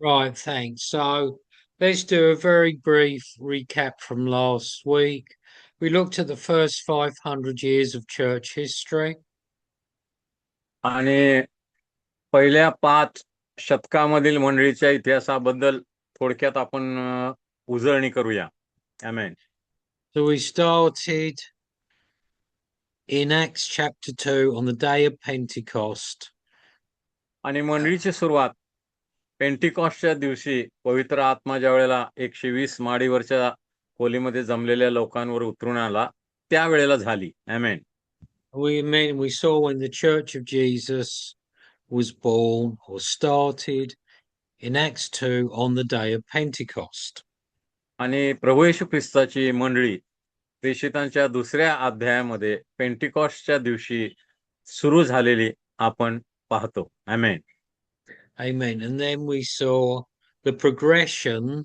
Right, thanks. So let's do a very brief recap from last week. We looked at the first 500 years of church history. आणि पहिल्या 5 शतकामधील मंडळीच्या इतिहासाबद्दल थोडक्यात आपण उजळणी करूया. आमेन. So we started in Acts chapter 2 on the day of Pentecost. आणि मंडळीची सुरुवात पेंटिकॉस्टच्या दिवशी पवित्र आत्मा ज्या वेळेला 120 माडीवरच्या खोलीमध्ये जमलेल्या लोकांवर उतरून आला त्यावेळेला झाली. आमेन. We saw when the Church of Jesus was born or started in Acts 2 on the day of Pentecost. आणि प्रभू येशू ख्रिस्ताची मंडळी प्रेषितांच्या दुसऱ्या अध्यायामध्ये पेंटिकॉस्टच्या दिवशी सुरू झालेली आपण पाहतो. आमेन. Amen. And then we saw the progression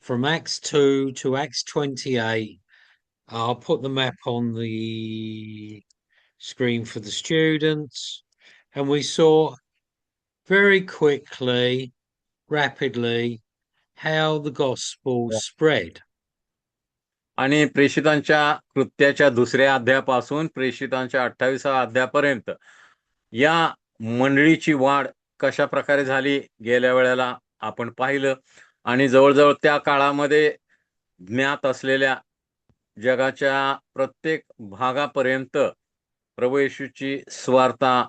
from Acts 2 to Acts 28. I'll put the map on the screen for the students. And we saw very quickly, rapidly, how the gospel spread. आणि प्रेषितांच्या कृत्याच्या दुसऱ्या अध्यायापासून प्रेषितांच्या 28व्या अध्यायापर्यंत या मंडळीची वाढ कशा प्रकारे झाली गेल्या वेळेला आपण पाहिलं. आणि जवळजवळ त्या काळामध्ये ज्ञात असलेल्या जगाच्या प्रत्येक भागापर्यंत प्रभू येशूची सुवार्ता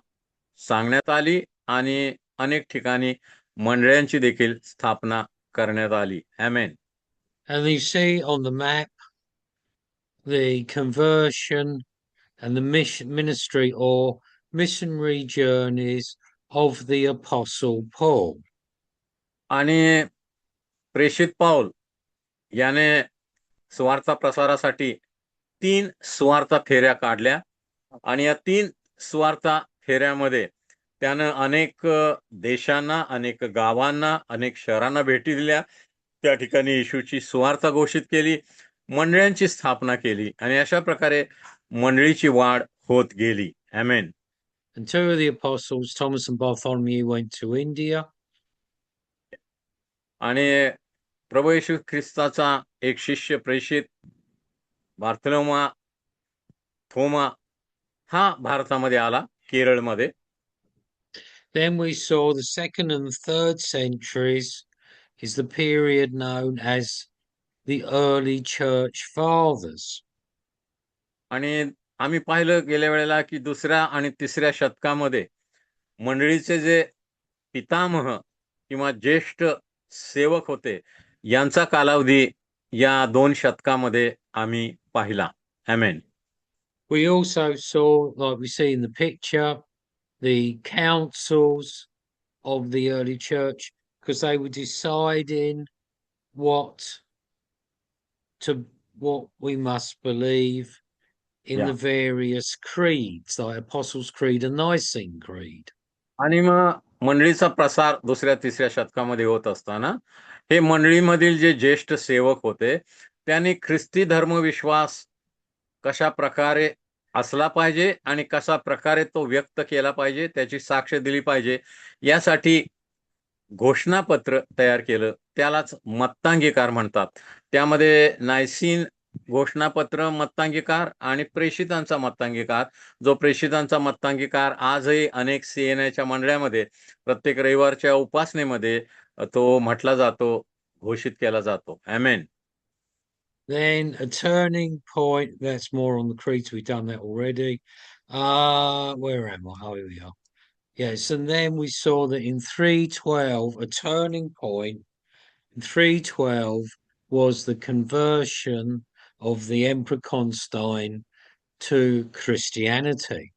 सांगण्यात आली आणि अनेक ठिकाणी मंडळांची देखील स्थापना करण्यात आली. आमेन. And you see on the map the conversion and the ministry or missionary journeys of the Apostle Paul. आणि प्रेषित पाऊल याने सुवार्ता प्रसारासाठी 3 सुवार्ता फेऱ्या काढल्या आणि या 3 सुवार्ता फेऱ्यामध्ये त्यानं अनेक देशांना, अनेक गावांना, अनेक शहरांना भेटी दिल्या. त्या ठिकाणी येशूची सुवार्ता घोषित केली, मंडळांची स्थापना केली आणि अशा प्रकारे मंडळीची वाढ होत गेली. आमेन. And 2 of the apostles, Thomas and Bartholomew, went to India. आणि प्रभू येशू ख्रिस्ताचा एक शिष्य प्रेषित बार्थोलोमा थोमा हा भारतामध्ये आला, केरळमध्ये. Then we saw the 2nd and 3rd centuries is the period known as the early church fathers. आणि आम्ही पाहिलं गेल्या वेळेला की 2ऱ्या आणि 3ऱ्या शतकामध्ये मंडळीचे जे पितामह किंवा ज्येष्ठ सेवक होते यांचा कालावधी या 2 शतकामध्ये आम्ही पाहिला. आमेन. We also saw, like we see in the picture, the councils of the early church because they were deciding what we must believe in the various creeds, like Apostles' Creed and Nicene Creed. आणि मग मंडळीचा प्रसार 2ऱ्या-3ऱ्या शतकामध्ये होत असताना हे मंडळीमधील जे ज्येष्ठ सेवक होते त्यांनी ख्रिस्ती धर्मविश्वास कशा प्रकारे असला पाहिजे आणि कशा प्रकारे तो व्यक्त केला पाहिजे, त्याची साक्ष दिली पाहिजे, यासाठी घोषणापत्र तयार केलं. त्यालाच मत्तांगीकार म्हणतात. त्यामध्ये नायसीन घोषणापत्र मत्तांगीकार आणि प्रेषितांचा मत्तांगीकार, जो प्रेषितांचा मत्तांगीकार आजही अनेक सीएनआयच्या मंडळामध्ये प्रत्येक रविवारच्या उपासनेमध्ये तो म्हटला जातो, घोषित केला जातो. आमेन. Then a turning point, that's more on the creeds, we've done that already. Where am I? Oh, here we are. Yes, and then we saw that in 312, a turning point in 312 was the conversion of the Emperor Constantine to Christianity.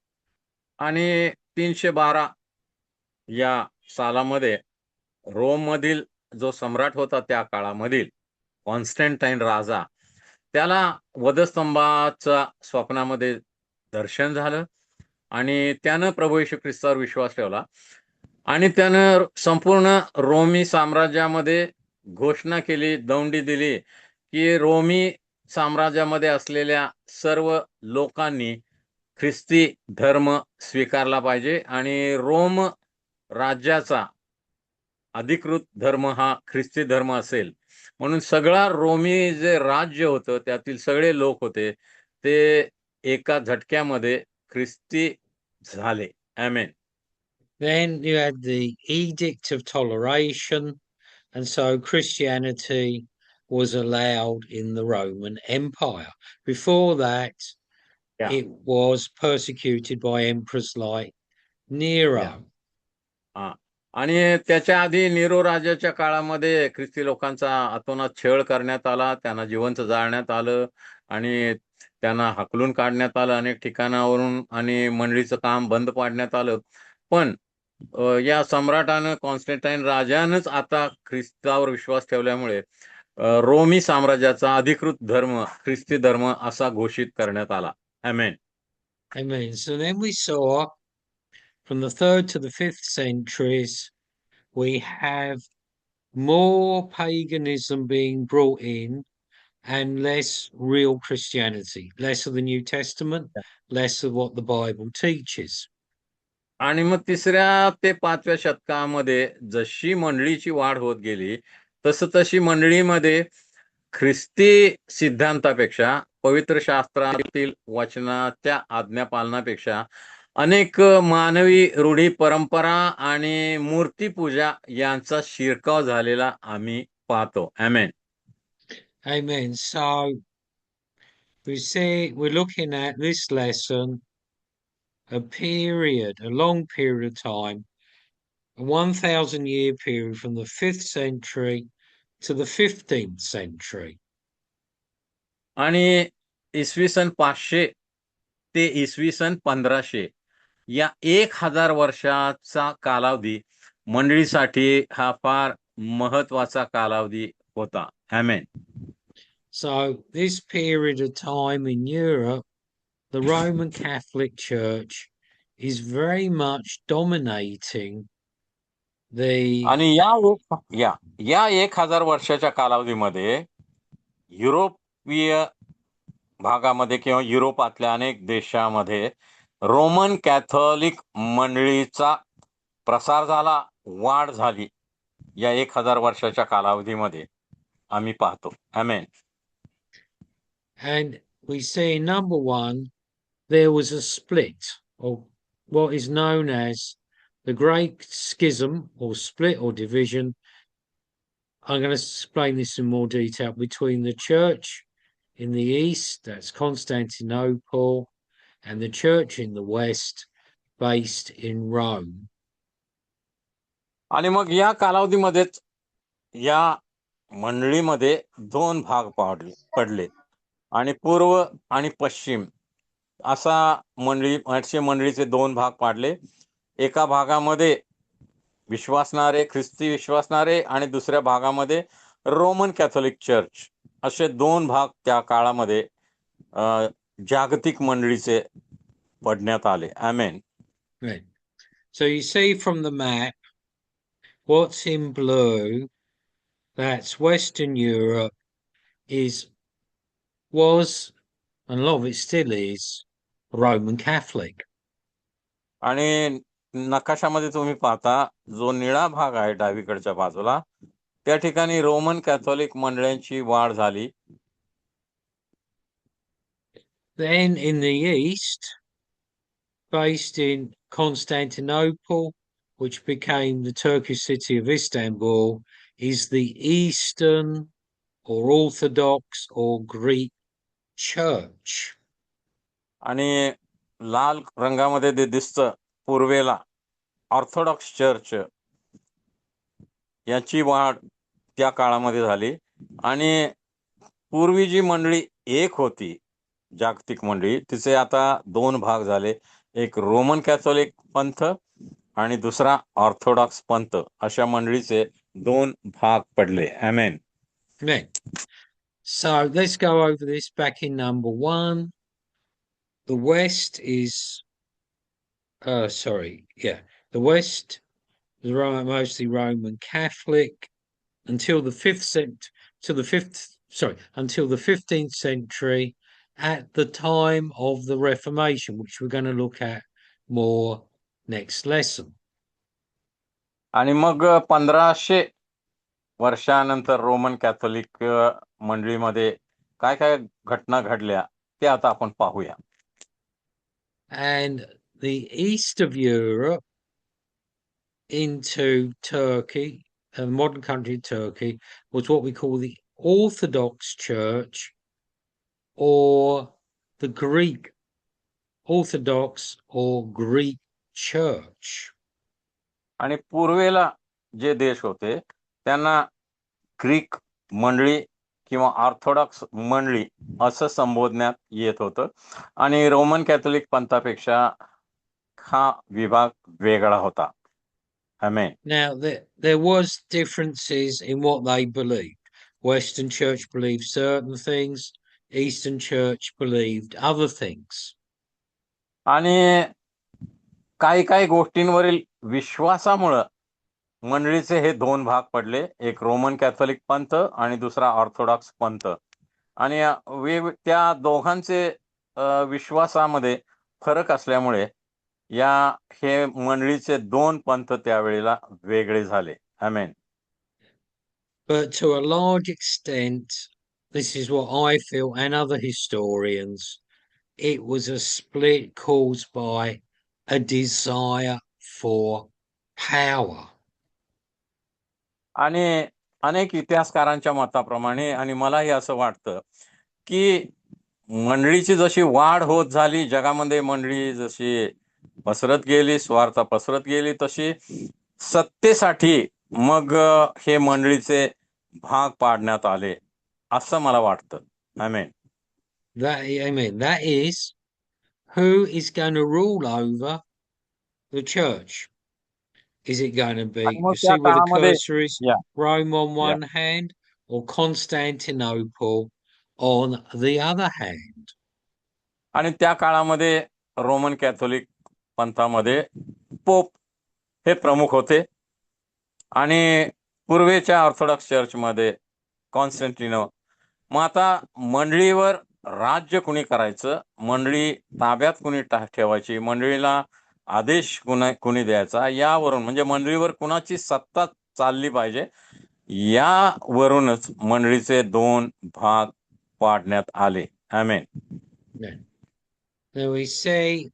आणि 312 या सालामध्ये रोममधील जो सम्राट होता त्या काळामधील कॉन्स्टँटाईन राजा, त्याला वधस्तंभाचा स्वप्नामध्ये दर्शन झालं आणि त्यानं प्रभू येशू ख्रिस्तावर विश्वास ठेवला आणि त्यानं संपूर्ण रोमी साम्राज्यामध्ये घोषणा केली, दौंडी दिली की रोमी साम्राज्यामध्ये असलेल्या सर्व लोकांनी ख्रिस्ती धर्म स्वीकारला पाहिजे आणि रोम राज्याचा अधिकृत धर्म हा ख्रिस्ती धर्म असेल, म्हणून सगळा रोमी जे राज्य होतं त्यातील सगळे लोक होते ते एका झटक्यामध्ये ख्रिस्ती झाले. आमेन. Then you had the Edict of Toleration, and so Christianity was allowed in the Roman Empire. Before that, Yeah. it was persecuted by emperors like Nero. Yeah. हा. आणि त्याच्या आधी नेरो राजाच्या काळामध्ये ख्रिस्ती लोकांचा अतोनात छळ करण्यात आला, त्यांना जिवंत जाळण्यात आलं आणि त्यांना हाकलून काढण्यात आलं अनेक ठिकाणावरून आणि मंडळीचं काम बंद पाडण्यात आलं. पण या सम्राटानं कॉन्स्टंटाईन राजानंच आता ख्रिस्तावर विश्वास ठेवल्यामुळे रोमी साम्राज्याचा अधिकृत धर्म ख्रिस्ती धर्म असा घोषित करण्यात आला. आमेन. Amen. So then we saw from the 3rd to the 5th centuries, we have more paganism being brought in and less real Christianity, less of the New Testament, less of what the Bible teaches. आणि मग 3ऱ्या ते 5व्या शतकामध्ये जशी मंडळीची वाढ होत गेली तशी मंडळीमध्ये ख्रिस्ती सिद्धांतापेक्षा पवित्र शास्त्रातील वचनाच्या आज्ञापालनापेक्षा अनेक मानवी रूढी परंपरा आणि मूर्तीपूजा यांचा शिरकाव झालेला आम्ही पाहतो. आमेन. Amen. So we're looking at this lesson, a long period of time, a 1,000-year period from the 5th century to the 15th century. आणि इसवी सन 500 ते इसवी सन 1500 या 1000 वर्षाचा कालावधी मंडळीसाठी हा फार महत्वाचा कालावधी होता. आमेन. So this period of time in Europe, the Roman Catholic Church is very much dominating the आणि या 1000 वर्षाच्या कालावधीमध्ये युरोपीय भागामध्ये किंवा युरोपातल्या अनेक देशामध्ये रोमन कॅथोलिक मंडळीचा प्रसार झाला, वाढ झाली. या 1000 वर्षाच्या कालावधीमध्ये आम्ही पाहतो. आमेन. And we see, number one, there was a split, or what is known as the Great Schism, or split or division. I'm going to explain this in more detail, between the church in the east, that's Constantinople, and the church in the west, based in Rome. आणि मग या कालावधीमध्येच या मंडळीमध्ये 2 भाग पडले आणि पूर्व आणि पश्चिम असा मंडळीचे 2 भाग पाडले. एका भागामध्ये ख्रिस्ती विश्वासणारे आणि दुसऱ्या भागामध्ये रोमन कॅथोलिक चर्च असे 2 भाग त्या काळामध्ये जागतिक मंडळीचे पडण्यात आले. आमेन. Right. So you see from the map, what's in blue, that's Western Europe, was, and a lot of it still is, Roman Catholic. आणि नकाशामध्ये तुम्ही पाहता जो निळा भाग आहे डावीकडच्या बाजूला त्या ठिकाणी रोमन कॅथोलिक मंडळांची वाढ झाली. Then in the east, based in Constantinople, which became the Turkish city of Istanbul, is the Eastern or Orthodox or Greek Church. आणि लाल रंगामध्ये जे दिसतं पूर्वेला ऑर्थोडॉक्स चर्च याची वाढ त्या काळामध्ये झाली. आणि पूर्वी जी मंडळी एक होती जागतिक मंडळी तिचे आता 2 भाग झाले. एक रोमन कॅथोलिक पंथ आणि दुसरा ऑर्थोडॉक्स पंथ अशा मंडळीचे 2 भाग पडले. आमेन. Amen. So let's go over this back in number 1. The West is, the West is mostly Roman Catholic until the 15th century, at the time of the Reformation, which we're going to look at more next lesson. आणि मग 1500 वर्षानंतर Roman Catholic मंडळीमध्ये काय काय घटना घडल्या ते आता आपण पाहूया. And the east of Europe into Turkey, a modern country Turkey, was what we call the Orthodox Church or the Greek Orthodox or Greek Church. आणि पूर्वेला जे देश होते त्यांना ग्रीक मंडळी किंवा ऑर्थोडॉक्स मंडळी असं संबोधण्यात येत होतं आणि रोमन कॅथोलिक पंथापेक्षा हा विभाग वेगळा होता. आमेन. Now there was differences in what they believed. Western Church believed certain things, Eastern Church believed other things. आणि काही काही गोष्टींवरील विश्वासामुळं मंडळीचे हे दोन भाग पडले, एक रोमन कॅथोलिक पंथ आणि दुसरा ऑर्थोडॉक्स पंथ. आणि त्या दोघांचे विश्वासामध्ये फरक असल्यामुळे हे मंडळीचे दोन पंथ त्यावेळेला वेगळे झाले. आमेन. But to a large extent, this is what I feel and other historians, it was a split caused by a desire for power. आणि अनेक इतिहासकारांच्या मताप्रमाणे आणि मलाही असं वाटतं की मंडळीची जशी वाढ होत झाली, जगामध्ये मंडळी जशी पसरत गेली, स्वार्थ पसरत गेली, तशी सत्तेसाठी मग हे मंडळीचे भाग पाडण्यात आले असं मला वाटतं. आमेन. That is, who is going to rule over the church? Is it going to be, आणि मग you त्या see where the काळामध्ये cursor is, या Rome on या one hand or Constantinople on the other hand? आणि त्या काळामध्ये Roman Catholic पंथामध्ये pope हे प्रमुख होते आणि पूर्वेच्या ऑर्थोडॉक्स चर्चमध्ये कॉन्स्टंटिनो. मग आता मंडळीवर राज्य कुणी करायचं, मंडळी ताब्यात कुणी ठेवायची, मंडळीला आदेश कुणी द्यायचा, यावरून म्हणजे मंडळीवर कुणाची सत्ता चालली पाहिजे यावरूनच मंडळीचे दोन भाग पाडण्यात आले. आमेन. Yeah. Now we say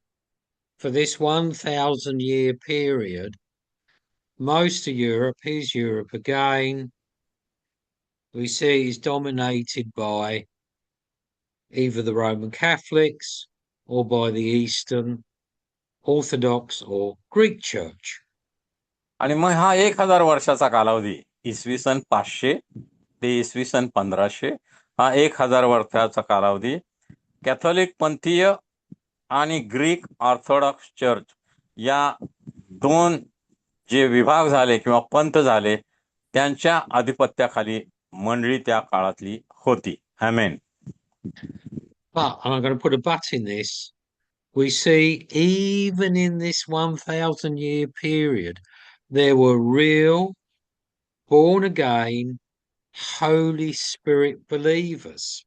for this 1,000-year period, most of Europe, here's Europe again, we see is dominated by either the Roman Catholics or by the Eastern Orthodox or Greek Church. आणि मग हा 1000 वर्षाचा कालावधी, इसवी सन 500 ते इसवी सन 1500, हा 1000 वर्षाचा कालावधी कॅथोलिक पंथीय आणि ग्रीक ऑर्थोडॉक्स चर्च या दोन जे विभाग झाले किंवा पंथ झाले त्यांच्या आधिपत्याखाली मंडळी त्या काळातली होती. आमेन. But, and I'm going to put a but in this, we see even in this 1,000-year period, there were real born again Holy Spirit believers.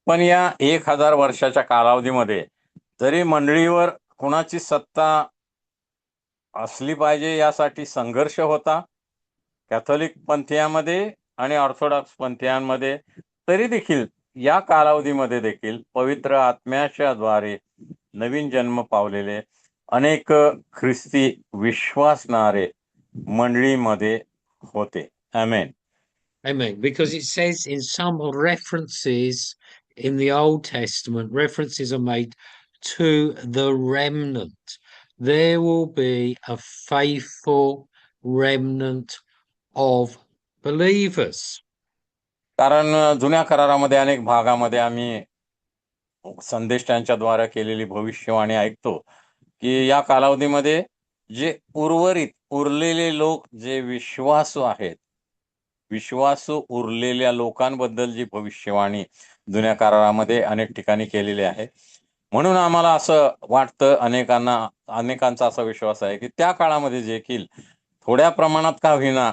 पण या 1000 वर्षाच्या कालावधीमध्ये जरी मंडळीवर कुणाची सत्ता असली पाहिजे यासाठी संघर्ष होता कॅथोलिक पंथीयांमध्ये आणि ऑर्थोडॉक्स पंथीयांमध्ये, तरी देखील या कालावधीमध्ये देखील पवित्र आत्म्याच्या द्वारे नवीन जन्म पावलेले अनेक ख्रिस्ती विश्वासणारे मंडळीमध्ये होते. आमेन. Amen. Because it says in some references in the Old Testament, references are made to the remnant. There will be a faithful remnant of believers. कारण जुन्या करारामध्ये अनेक भागामध्ये आम्ही संदेष्टांच्या द्वारे केलेली भविष्यवाणी ऐकतो की या कालावधीमध्ये जे उरलेले लोक, जे विश्वासू आहेत, विश्वासू उरलेल्या लोकांबद्दल जी भविष्यवाणी जुन्या करारामध्ये अनेक ठिकाणी केलेली आहे. म्हणून आम्हाला असं वाटतं, अनेकांचा असा विश्वास आहे की त्या काळामध्ये देखील थोड्या प्रमाणात का होईना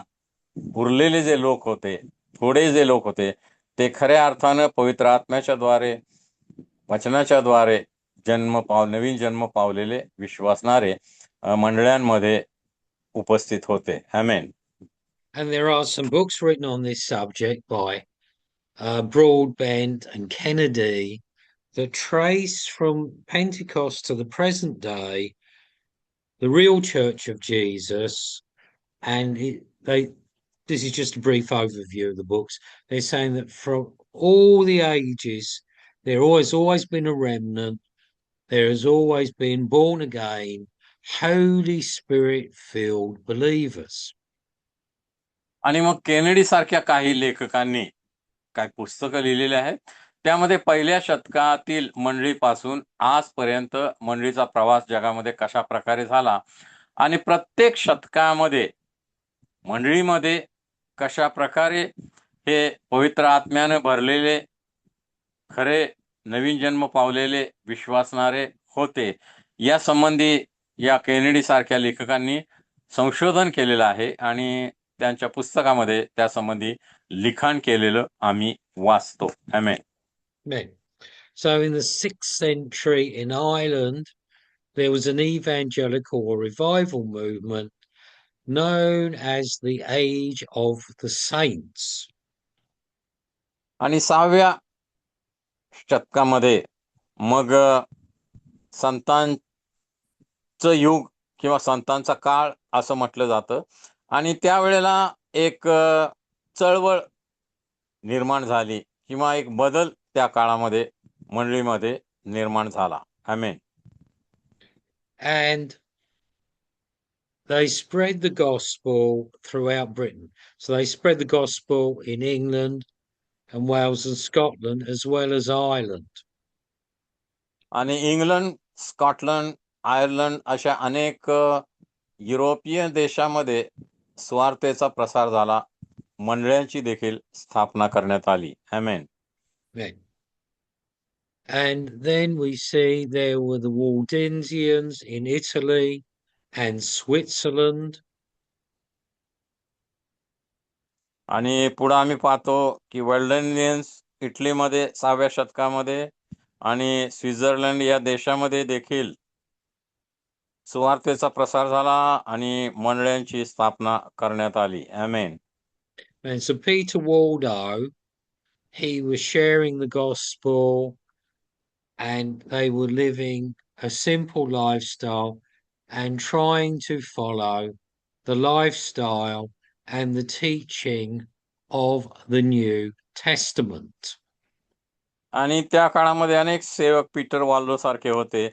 उरलेले जे लोक होते, थोडे जे लोक होते, ते खऱ्या अर्थानं पवित्र आत्म्याच्या द्वारे, वचनाच्या द्वारे नवीन जन्म पावलेले विश्वासणारे मंडळांमध्ये उपस्थित होते. आमेन. And there are some books written on this subject by Broadbent and Kennedy that trace from Pentecost to the present day the real Church of Jesus. And this is just a brief overview of the books. They're saying that from all the ages, there has always been a remnant. There has always been born again, Holy Spirit filled believers. आणि मग Kennedy सारख्या काही लेखकांनी काही पुस्तकं लिहिलेली आहेत. त्यामध्ये पहिल्या शतकातील मंडळीपासून आजपर्यंत मंडळीचा प्रवास जगामध्ये कशा प्रकारे झाला आणि प्रत्येक शतकामध्ये मंडळीमध्ये कशा प्रकारे हे पवित्र आत्म्याने भरलेले खरे नवीन जन्म पावलेले विश्वासणारे होते, या संबंधी या केनेडी सारख्या लेखकांनी संशोधन केलेलं आहे आणि त्यांच्या पुस्तकामध्ये त्या संबंधी लिखाण केलेलं आम्ही वाचतो. आमेन. Amen. So in the 6th century in Ireland, there was an evangelical or revival movement known as the Age of the Saints. आणि 6व्या शतकामध्ये मग संतांचं युग किंवा संतांचा काळ असं म्हटलं जातं आणि त्यावेळेला एक चळवळ निर्माण झाली किंवा एक बदल त्या काळामध्ये मंडळीमध्ये निर्माण झाला. आमेन. And they spread the gospel throughout Britain. So they spread the gospel in England and Wales and Scotland as well as Ireland. आणि इंग्लंड, स्कॉटलंड, आयर्लंड अशा अनेक युरोपीय देशामध्ये स्वार्थेचा प्रसार झाला. मंडळांची देखील स्थापना करण्यात आली. आमेन. Amen. And then we see there were the Waldensians in Italy and Switzerland. आणि पुढे आम्ही पाहतो की वेल्डनियन्स इटलीमध्ये 6व्या शतकामध्ये आणि स्वित्झर्लंड या देशामध्ये देखील सुवार्तेचा प्रसार झाला आणि मंडळांची स्थापना करण्यात आली. आमेन. And so Peter Waldo, he was sharing the gospel and they were living a simple lifestyle and trying to follow the lifestyle and the teaching of the New Testament. आणि त्या काळामध्ये अनेक सेवक पीटर वाल्डो सारखे होते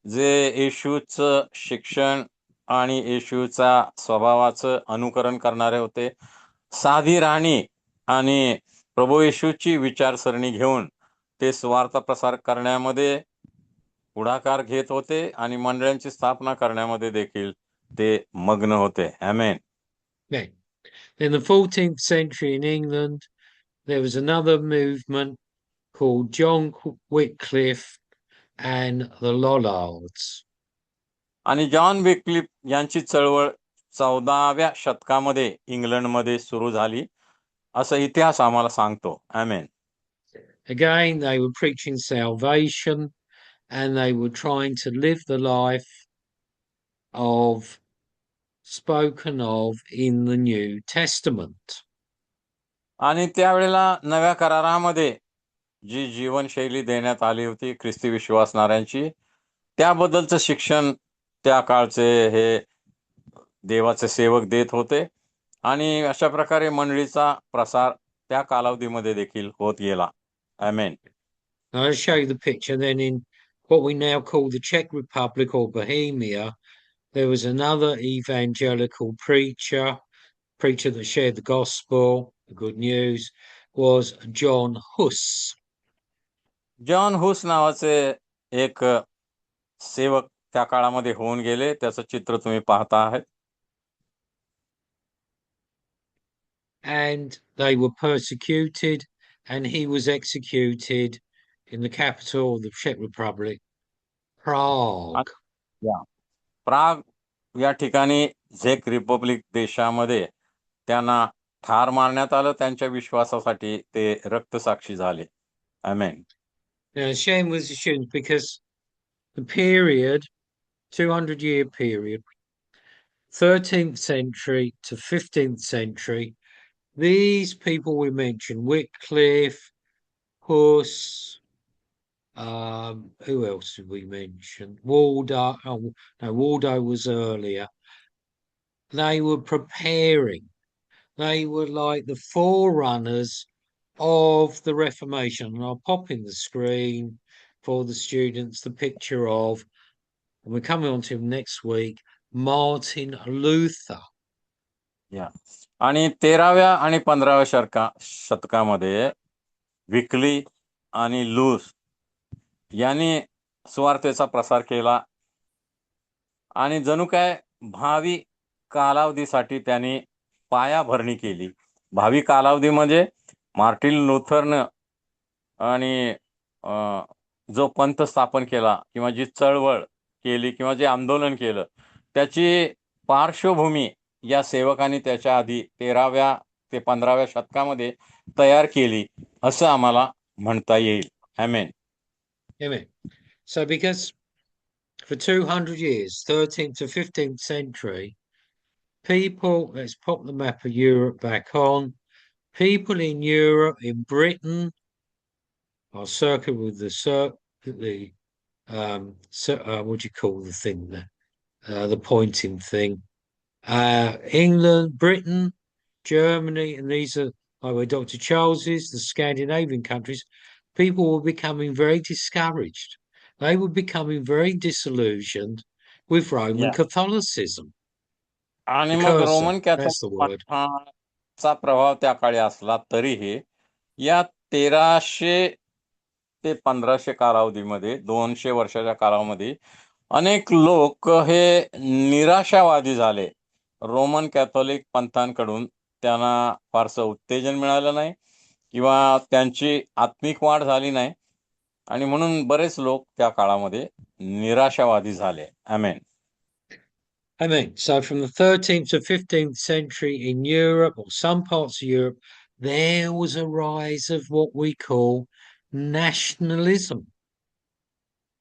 जे येशूचं शिक्षण आणि येशूचा स्वभावाचं अनुकरण करणारे होते. साधी राहणी आणि प्रभू येशूची विचारसरणी घेऊन ते स्वार्थ प्रसार करण्यामध्ये पुढाकार घेत होते आणि मंडळांची स्थापना करण्यामध्ये देखील ते मग्न होते. आमेन. Yeah. In the 14th century in England, there was another movement called John Wycliffe and the Lollards. आणि जॉन विक्लिफ यांची चळवळ 14व्या शतकामध्ये इंग्लंडमध्ये सुरू झाली असं इतिहास आम्हाला सांगतो. आमेन. Again, they were preaching salvation and they were trying to live the life of spoken of in the New Testament. आणि त्यावेळेला नव्या करारामध्ये जी जीवनशैली देण्यात आली होती ख्रिस्ती विश्वासणाऱ्यांची, त्याबद्दलचं शिक्षण त्या काळचे हे देवाचे सेवक देत होते आणि अशा प्रकारे मंडळीचा प्रसार त्या कालावधीमध्ये देखील होत गेला. आमेन. I'll show you the picture. Then in what we now call the Czech Republic or Bohemia, there was another evangelical preacher that shared the gospel, the good news, was John Huss. John Huss नावाचे एक सेवक त्या काळामध्ये होऊन गेले. त्याचं चित्र तुम्ही पाहता आहात. And they were persecuted and he was executed in the capital of the Czech Republic, Prague. Prague या ठिकाणी झेक रिपब्लिक देशामध्ये त्यांना ठार मारण्यात आलं. त्यांच्या विश्वासासाठी ते रक्तसाक्षी झाले. आमेन. Now, shame was assumed because the period, 200-year period, 13th century to 15th century, these people we mentioned, Wycliffe, Huss, who else did we mention? Waldo. Oh, no, Waldo was earlier. They were preparing. They were like the forerunners of the Reformation. And I'll pop in the screen for the students the picture of, and we're coming on to him next week, Martin Luther. या आणि 13व्या आणि 15व्या शतकामध्ये विकली आणि loose यांनी सुवार्तेचा प्रसार केला आणि जणू काय भावी कालावधीसाठी त्यांनी पायाभरणी केली. भावी कालावधी म्हणजे मार्टिन लुथरनं आणि जो पंथ स्थापन केला किंवा जी चळवळ केली किंवा जे आंदोलन केलं त्याची पार्श्वभूमी या सेवकांनी त्याच्या आधी 13व्या ते 15व्या शतकामध्ये तयार केली असं आम्हाला म्हणता येईल. आमेन. Amen. So because for 200 years, 13th to 15th century, people, let's pop the map of Europe back on, people in Europe, in Britain, I'll circle with what do you call the thing there? The pointing thing. England, Britain, Germany, and these are like where Dr. Charles is, the Scandinavian countries, people were becoming very discouraged. They were becoming very disillusioned with Roman Catholicism. आणि The मग cursor, Roman that's the word. कॅथोलिकचा प्रभाव त्या काळी असला तरीही या 1300 ते 1500 कालावधीमध्ये 200 वर्षाच्या कालावधीमध्ये अनेक लोक हे निराशावादी झाले. रोमन कॅथोलिक पंथांकडून त्यांना फारसं उत्तेजन मिळालं नाही किंवा त्यांची आत्मिक वाढ झाली नाही आणि म्हणून बरेच लोक त्या काळामध्ये निराशावादी झाले. आमेन. Amen. So from the 13th to 15th century in Europe, or some parts of Europe, there was a rise of what we call nationalism.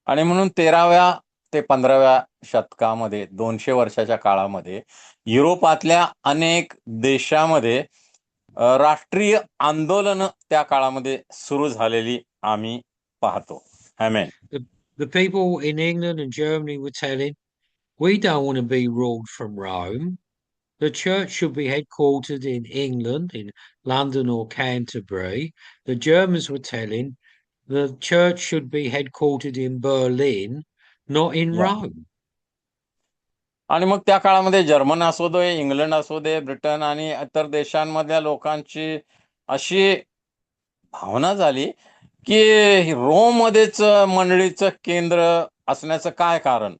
आणि म्हणून 13व्या ते 15व्या शतकामध्ये 200 वर्षाच्या काळामध्ये युरोपातल्या अनेक देशामध्ये राष्ट्रीय आंदोलन त्या काळामध्ये सुरू झालेली आम्ही पाहतो. आमेन. The people in England and Germany were telling, we don't want to be ruled from Rome. The church should be headquartered in England, in London or Canterbury. The Germans were telling, the church should be headquartered in Berlin, not in Rome. आणि मग त्या काळामध्ये German असू दे, England असू दे, Britain आणि इतर देशांमधल्या लोकांची अशी भावना झाली की रोममध्येच मंडळीचं केंद्र असण्याचं काय कारण,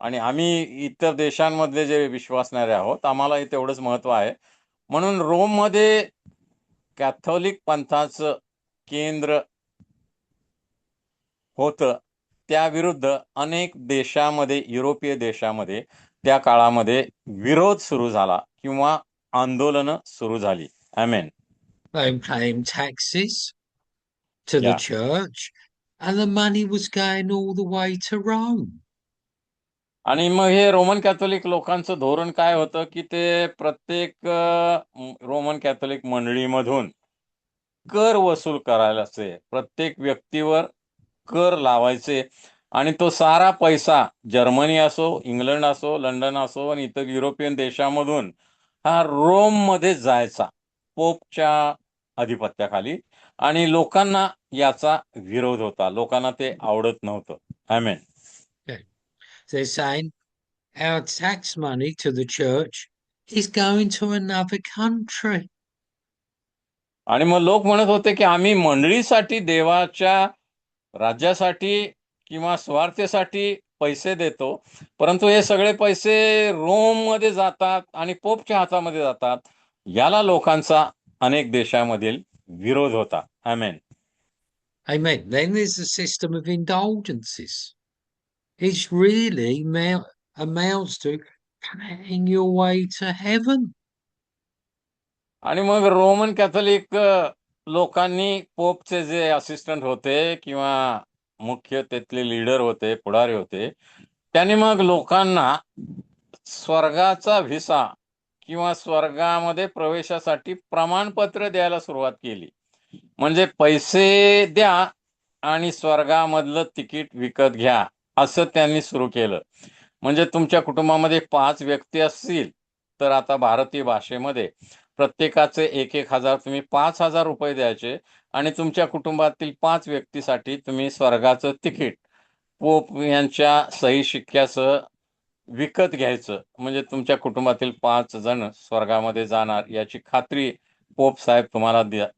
आणि आम्ही इतर देशांमधले जे विश्वासणारे आहोत आम्हाला तेवढंच महत्व आहे. म्हणून रोममध्ये कॅथोलिक पंथाचं केंद्र होतं. त्याविरुद्ध अनेक देशामध्ये, युरोपीय देशामध्ये त्या काळामध्ये विरोध सुरू झाला किंवा आंदोलन सुरू झाली. आमेन. They were paying taxes to the church, and the money was going all the way to Rome. आणि मग हे रोमन कॅथोलिक लोकांचं धोरण काय होतं की ते प्रत्येक रोमन कॅथोलिक मंडळीमधून कर वसूल करायलाचे, प्रत्येक व्यक्तीवर कर लावायचे आणि तो सारा पैसा जर्मनी असो, इंग्लंड असो, लंडन असो आणि इतर युरोपियन देशामधून हा रोममध्ये जायचा पोपच्या अधिपत्याखाली. आणि लोकांना याचा विरोध होता, लोकांना ते आवडत नव्हतं. आमेन. They're saying our tax money to the church is going to another country. आणि मग लोक म्हणत होते की आम्ही मंडळीसाठी, देवाच्या राज्यासाठी किंवा स्वार्थेसाठी पैसे देतो, परंतु हे सगळे पैसे रोममध्ये जातात आणि पोपच्या हातामध्ये जातात. याला लोकांचा अनेक देशामधील विरोध होता. आमेन. Amen. Then there's a system of indulgences. It really amounts to paying your way to heaven. आणि मग रोमन कॅथोलिक लोकांनी पोपचे जे असिस्टंट होते किंवा मुख्य त्यातले लीडर होते, पुढारी होते, त्यांनी मग लोकांना स्वर्गाचा व्हिसा किंवा स्वर्गामध्ये प्रवेशासाठी प्रमाणपत्र द्यायला सुरुवात केली. म्हणजे पैसे द्या आणि स्वर्गामधलं तिकीट विकत घ्या, असं त्यांनी सुरू केलं. म्हणजे तुमच्या कुटुंबामध्ये 5 व्यक्ती असतील, तर आता भारतीय भाषेमध्ये प्रत्येकाचे 1,000 तुम्ही ₹5,000 द्यायचे आणि तुमच्या कुटुंबातील 5 व्यक्तीसाठी तुम्ही स्वर्गाचं तिकीट पोप यांच्या सही शिक्क्यासह विकत घ्यायचं. म्हणजे तुमच्या कुटुंबातील 5 जण स्वर्गामध्ये जाणार याची खात्री पोप साहेब तुम्हाला द्या.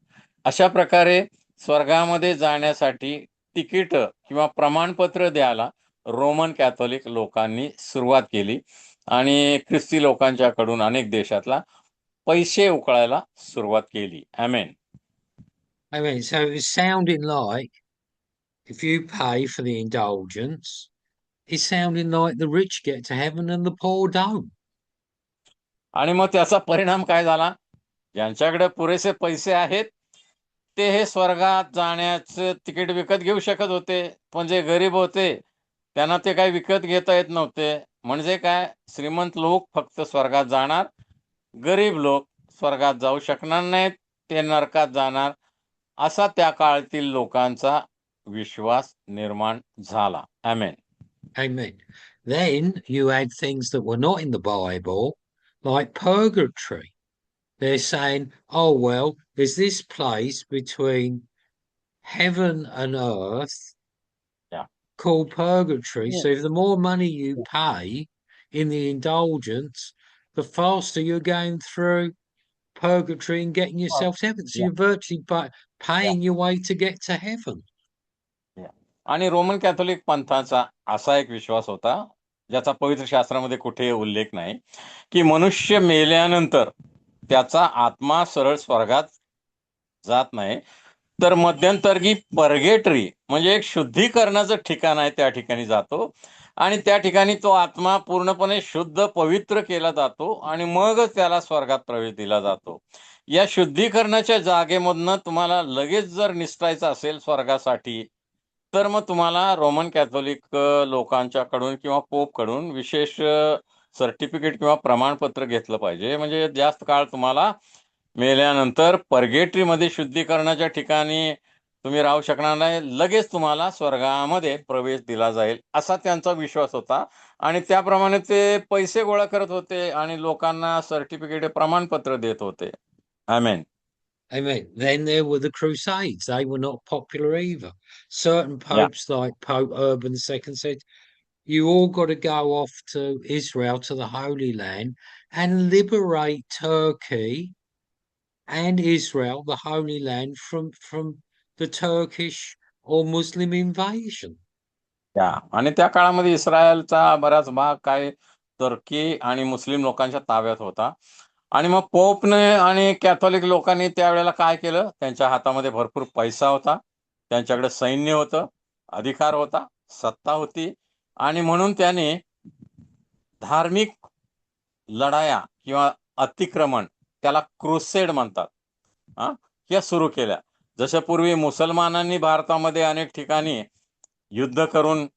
अशा प्रकारे स्वर्गामध्ये जाण्यासाठी तिकीट किंवा प्रमाणपत्र द्यायला रोमन कॅथोलिक लोकांनी सुरुवात केली आणि ख्रिस्ती लोकांच्याकडून अनेक देशातला पैसे उकळायला सुरुवात केली. आमेन. I mean, so it was sounding like if you pay for the indulgence, it's sounding like the rich get to heaven and the poor don't. आणि मग त्याचा परिणाम काय झाला? ज्यांच्याकडे पुरेसे पैसे आहेत, ते हे स्वर्गात जाण्याचं तिकीट विकत घेऊ शकत होते. पण जे गरीब होते, त्यांना ते काही विकत घेता येत नव्हते. म्हणजे काय? श्रीमंत लोक फक्त स्वर्गात जाणार, गरीब लोक स्वर्गात जाऊ शकणार नाहीत, ते नरकात जाणार, असा त्या काळातील लोकांचा विश्वास निर्माण झाला. आमेन. Amen. Then you had things that were not in the Bible, like purgatory. They're saying, oh, well, there's this place between heaven and earth Yeah. called purgatory. Yeah. So if the more money you pay in the indulgence, the faster you're going through purgatory and getting yourself to heaven. So Yeah. you're virtually Yeah. paying your way to get to heaven. आणि Roman Catholic पंथाचा असा एक विश्वास होता, ज्याचा पवित्र शास्त्रामध्ये कुठेही उल्लेख नाही, की मनुष्य मेल्यानंतर त्याचा आत्मा सरळ स्वर्गात जात नाही, तर मध्यंतर्गी पर्गेटरी म्हणजे एक शुद्धीकरणाचं ठिकाण आहे, त्या ठिकाणी जातो आणि त्या ठिकाणी तो आत्मा पूर्णपणे शुद्ध पवित्र केला जातो आणि मगच त्याला स्वर्गात प्रवेश दिला जातो. या शुद्धीकरणाच्या जागेमधनं तुम्हाला लगेच जर निसटायचं असेल स्वर्गासाठी, तर मग तुम्हाला रोमन कॅथोलिक लोकांच्याकडून किंवा पोपकडून विशेष सर्टिफिकेट किंवा प्रमाणपत्र घेतलं पाहिजे. म्हणजे जास्त काळ तुम्हाला मेल्यानंतर पर्गेटरीमध्ये शुद्धीकरणाच्या ठिकाणी तुम्ही राहू शकणार नाही, लगेच तुम्हाला स्वर्गामध्ये प्रवेश दिला जाईल, असा त्यांचा विश्वास होता. आणि त्याप्रमाणे ते पैसे गोळा करत होते आणि लोकांना सर्टिफिकेट प्रमाणपत्र देत होते. आमेन. Amen. Then there were the Crusades. They were not popular either. Certain या popes, like Pope Urban II, said, you all got to go off to Israel, to the Holy Land, and liberate Turkey and Israel, the Holy Land, from the Turkish or Muslim invasion. आणि त्या काळामध्ये इस्रायलचा बराच भाग काय तुर्की आणि मुस्लिम लोकांच्या ताब्यात होता. आणि मग पोपने आणि कॅथोलिक लोकांनी त्यावेळेला काय केलं? त्यांच्या हातामध्ये भरपूर पैसा होता, त्यांच्याकडे सैन्य होतं, अधिकार होता, सत्ता होती आणि म्हणून त्याने धार्मिक लढाया किंवा अतिक्रमण, त्याला क्रुसेड म्हणतात, या सुरू केल्या. जसं पूर्वी मुसलमानांनी भारतामध्ये अनेक ठिकाणी युद्ध करून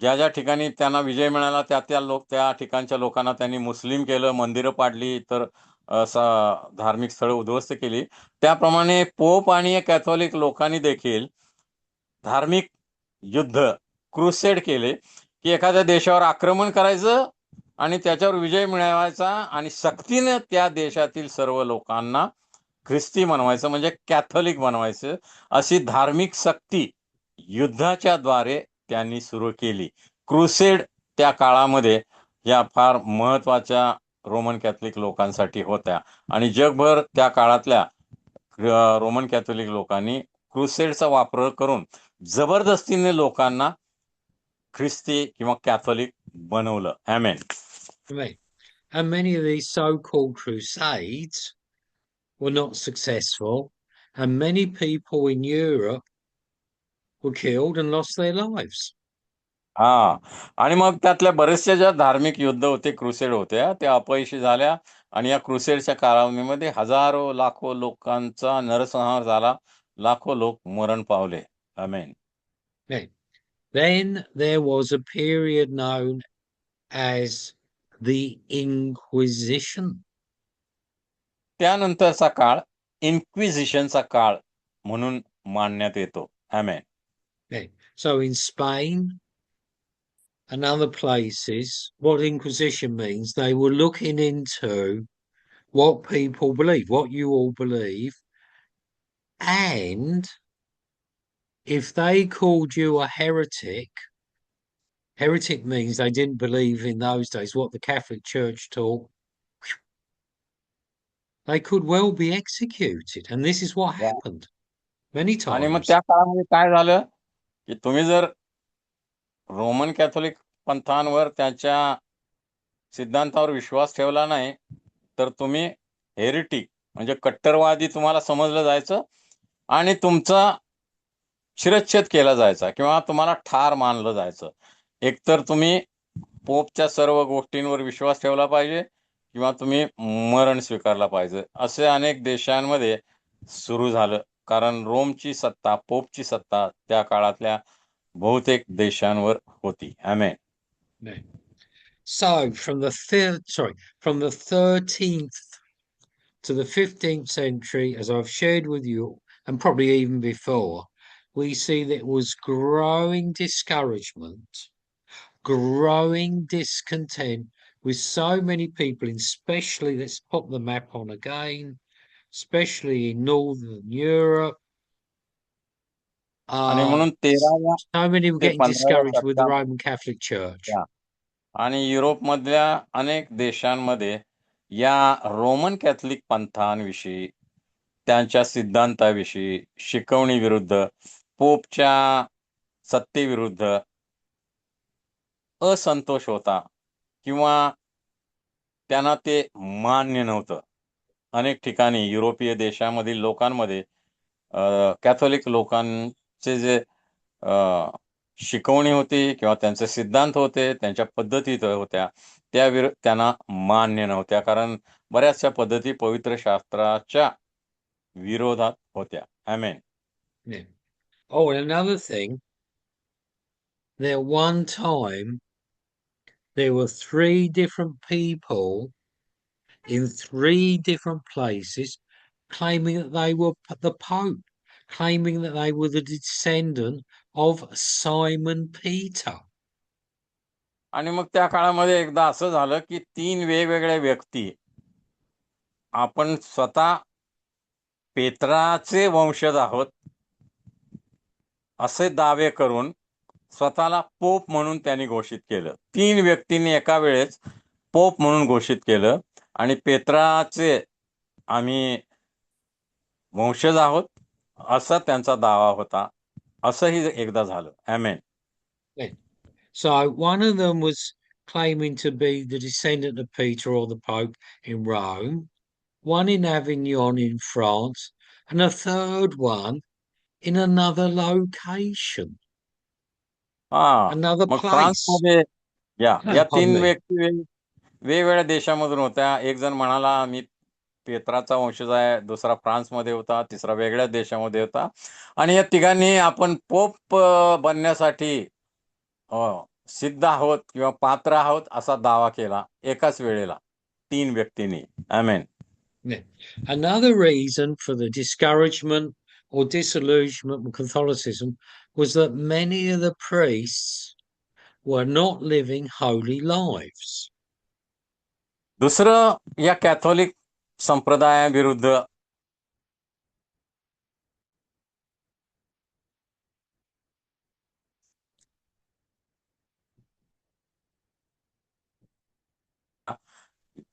ज्या ठिकाणी त्यांना विजय मिळाला त्या ठिकाणच्या लोकांना त्यांनी मुस्लिम केलं, मंदिरं पाडली, तर धार्मिक स्थळं उद्ध्वस्त केली. त्याप्रमाणे पोप आणि कॅथोलिक लोकांनी देखील धार्मिक युद्ध, क्रुसेड केले, की एखाद्या देशावर आक्रमण करायचं आणि त्याच्यावर विजय मिळवायचा आणि सक्तीने त्या देशातील सर्व लोकांना ख्रिस्ती बनवायचं, म्हणजे कॅथोलिक बनवायचं, अशी धार्मिक सक्ती युद्धाच्या द्वारे त्यांनी सुरू केली. क्रुसेड त्या काळामध्ये या फार महत्वाच्या रोमन कॅथोलिक लोकांसाठी होत्या आणि जगभर त्या काळातल्या रोमन कॅथोलिक लोकांनी क्रुसेडचा वापर करून जबरदस्तीने लोकांना ख्रिस्ती किंवा कॅथोलिक बनवलं. आमेन. Right. And many of these so-called crusades were not successful, and many people in Europe were killed and lost their lives. आणि मग त्यातल्या बरेचशा ज्या धार्मिक युद्ध होते, क्रुसेड होत्या, त्या अपयशी झाल्या आणि या क्रुसेडच्या कालावधीमध्ये हजारो लाखो लोकांचा नरसंहार झाला, लाखो लोक मरण पावले. आमेन. Right. Then there was a period known as the Inquisition. त्यानंतरचा काळ इन्क्विजिशनचा काळ म्हणून मानण्यात येतो. आमेन. Okay. So in Spain and other places, what Inquisition means, they were looking into what people believe, what you all believe, and if they called you a heretic means they didn't believe in those days what the Catholic Church taught. They could well be executed, and this is what happened many आणि मग times. त्या काळामध्ये काय झालं की तुम्ही जर Roman Catholic पंथांवर त्याच्या सिद्धांतावर विश्वास ठेवला नाही तर तुम्ही हेरिटिक म्हणजे कट्टरवादी तुम्हाला समजलं जायचं आणि तुमचा शिरच्छेद केला जायचा किंवा तुम्हाला ठार मानलं जायचं. एकतर तुम्ही पोपच्या सर्व गोष्टींवर विश्वास ठेवला पाहिजे किंवा तुम्ही मरण स्वीकारला पाहिजे. असे अनेक देशांमध्ये सुरू झालं कारण रोमची सत्ता, पोपची सत्ता त्या काळातल्या बहुतेक देशांवर होती. आमेन. No. So from the 13th to the 15th century, as I've shared with you, and probably even before, we see that it was growing discouragement, growing discontent with so many people, especially, let's put the map on again, especially in Northern Europe. आणि म्हणून 13व्या So many were ते getting 15व्या discouraged with the शतकामध्ये Roman Catholic Church. आणि युरोपमधल्या अनेक देशांमध्ये या Roman Catholic पंथांविषयी, त्यांच्या सिद्धांताविषयी, शिकवणीविरुद्ध, पोपच्या सत्तेविरुद्ध असंतोष होता किंवा त्यांना ते मान्य नव्हतं. अनेक ठिकाणी युरोपीय देशामधील लोकांमध्ये कॅथोलिक लोकांचे जे शिकवणी होती किंवा त्यांचे सिद्धांत होते, त्यांच्या पद्धती होत्या, त्यांना मान्य नव्हत्या कारण बऱ्याचशा पद्धती पवित्र शास्त्राच्या विरोधात होत्या. आमेन. Yeah. Oh, and another thing, there one time there were 3 different people in 3 different places claiming that they were the Pope, claiming that they were the descendant of Simon Peter. आणि मग त्या काळामध्ये एकदा असं झालं की 3 वेगवेगळ्या व्यक्ती आपण स्वतः पेत्राचे वंशज आहोत असे दावे करून स्वतःला पोप म्हणून त्यांनी घोषित केलं. 3 व्यक्तींनी एका वेळेस पोप म्हणून घोषित केलं आणि पेत्राचे आम्ही वंशज आहोत असा त्यांचा दावा होता. असंही एकदा झालं. आमेन. So one of them was claiming to be the descendant of Peter or the Pope in Rome, one in Avignon in France, and a third one in another location, another मग place. फ्रान्समध्ये या Pardon 3 me. व्यक्ती वेगवेगळ्या देशामधून होत्या. एक जण म्हणाला मी पेत्राचा वंशज आहे, दुसरा फ्रान्समध्ये होता, तिसरा वेगळ्याच देशामध्ये होता आणि या तिघांनी आपण पोप बनण्यासाठी सिद्ध आहोत किंवा पात्र आहोत असा दावा केला एकाच वेळेला 3 व्यक्तींनी. आमेन. Another reason for the discouragement or disillusionment with Catholicism was that many of the priests were not living holy lives. दुसरं या कॅथोलिक संप्रदायाविरुद्ध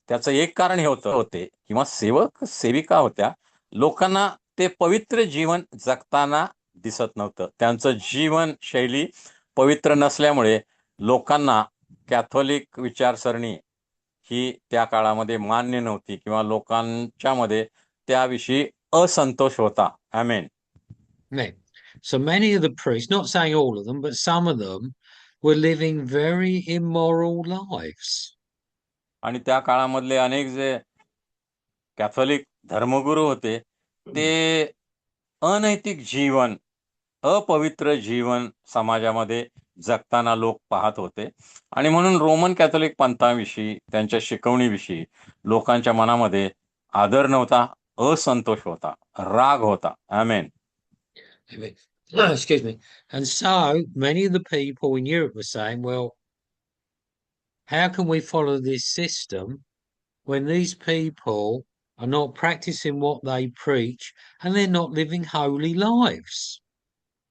त्याचं एक कारण हे होते किंवा सेविका होत्या, लोकांना ते पवित्र जीवन जगताना दिसत नव्हतं. त्यांचं जीवनशैली पवित्र नसल्यामुळे लोकांना कॅथोलिक विचारसरणी ही त्या काळामध्ये मान्य नव्हती किंवा लोकांच्या मध्ये त्याविषयी असंतोष होता. आमेन. So many of the priests, not saying all of them, but some of them were living very immoral lives. आणि त्या काळामधले अनेक जे कॅथोलिक धर्मगुरू होते ते अनैतिक जीवन अपवित्र जीवन समाजामध्ये जगताना लोक पाहत होते आणि म्हणून रोमन कॅथोलिक पंथाविषयी, त्यांच्या शिकवणीविषयी लोकांच्या मनामध्ये आदर नव्हता, असंतोष होता, राग होता. आमेन. Excuse me. And so many of the people in Europe were saying, well, how can we follow this system when these people are not practicing what they preach and they're not living holy lives?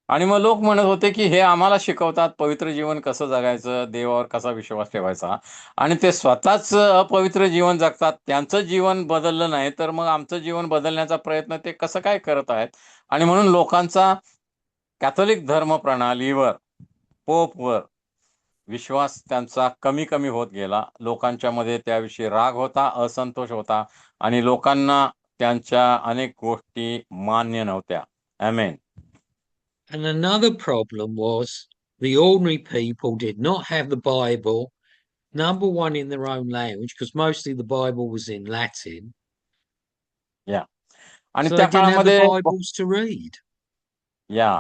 आणि मग लोक म्हणत होते की हे आम्हाला शिकवतात पवित्र जीवन कसं जगायचं, देवावर कसा विश्वास ठेवायचा, आणि ते स्वतःच अपवित्र जीवन जगतात. त्यांचं जीवन बदललं नाही तर मग आमचं जीवन बदलण्याचा प्रयत्न ते कसं काय करत आहेत. आणि म्हणून लोकांचा कॅथोलिक धर्म प्रणालीवर, पोपवर विश्वास त्यांचा कमी कमी होत गेला. लोकांच्या मध्ये त्याविषयी राग होता, असंतोष होता, आणि लोकांना त्यांच्या अनेक गोष्टी मान्य नव्हत्या. आमेन. And another problem was the ordinary people did not have the Bible, number one, in their own language, because mostly the Bible was in Latin. या आणि So त्या they didn't have the काळामध्ये Bibles to read. या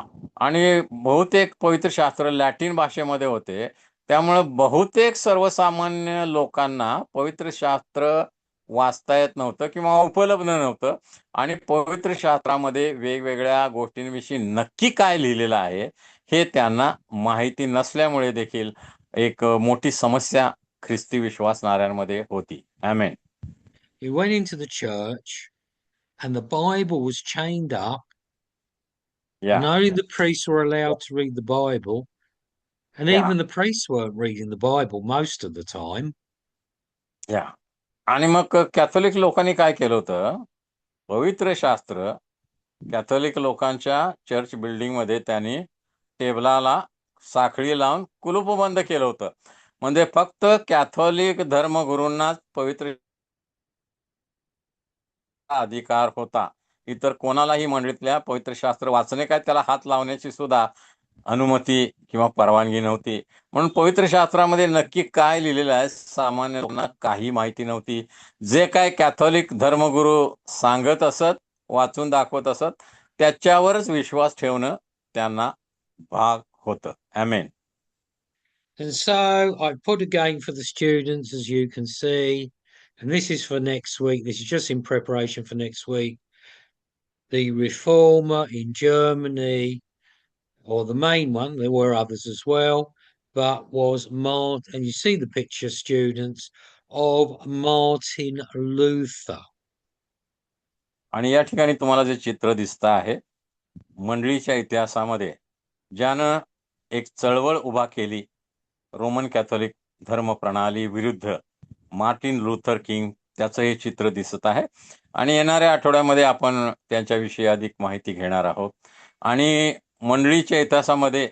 आणि बहुतेक पवित्र शास्त्र Latin भाषेमध्ये होते. त्यामुळे बहुतेक सर्वसामान्य लोकांना पवित्र शास्त्र वाचता येत नव्हतं किंवा उपलब्ध नव्हतं. आणि पवित्र शास्त्रामध्ये वेगवेगळ्या गोष्टींविषयी नक्की काय लिहिलेलं आहे हे त्यांना माहिती नसल्यामुळे देखील एक मोठी समस्या ख्रिस्ती विश्वासणाऱ्यांमध्ये होती. आमेन. We went into the church and the Bible was chained up, and या only the priests were allowed to read the Bible. And या even the priests weren't reading the Bible most of the time. या आणि मग Catholic लोकांनी काय केलं होतं, पवित्र शास्त्र कॅथोलिक लोकांच्या चर्च बिल्डिंगमध्ये त्यांनी टेबलाला साखळी लावून कुलूप बंद केलं होतं. म्हणजे फक्त कॅथोलिक धर्मगुरूंनाच पवित्र अधिकार होता. इतर कोणालाही मंडळीतल्या पवित्र शास्त्र वाचणे काय त्याला हात लावण्याची सुद्धा अनुमती किंवा परवानगी नव्हती. म्हणून पवित्र शास्त्रामध्ये नक्की काय लिहिलेलं आहे सामान्य लोकांना काही माहिती नव्हती. जे काय कॅथोलिक धर्मगुरू सांगत असत, वाचून दाखवत असत, त्याच्यावरच विश्वास ठेवणं त्यांना भाग होतं. आमेन. And so I put again for the students, as you can see, and this is for next week. This is just in preparation for next week. The Reformer in Germany, or the main one, there were others as well, but was Martin, and you see the picture, students, of Martin Luther. आणि या ठिकाणी तुम्हाला जे चित्र दिसतं आहे, मंडळीच्या इतिहासामध्ये ज्यानं एक चळवळ उभा केली रोमन कॅथोलिक धर्म प्रणाली विरुद्ध, मार्टिन लुथर किंग, त्याचं हे चित्र दिसत आहे. आणि येणाऱ्या आठवड्यामध्ये आपण त्यांच्याविषयी अधिक माहिती घेणार आहोत. आणि मंडळीच्या इतिहासामध्ये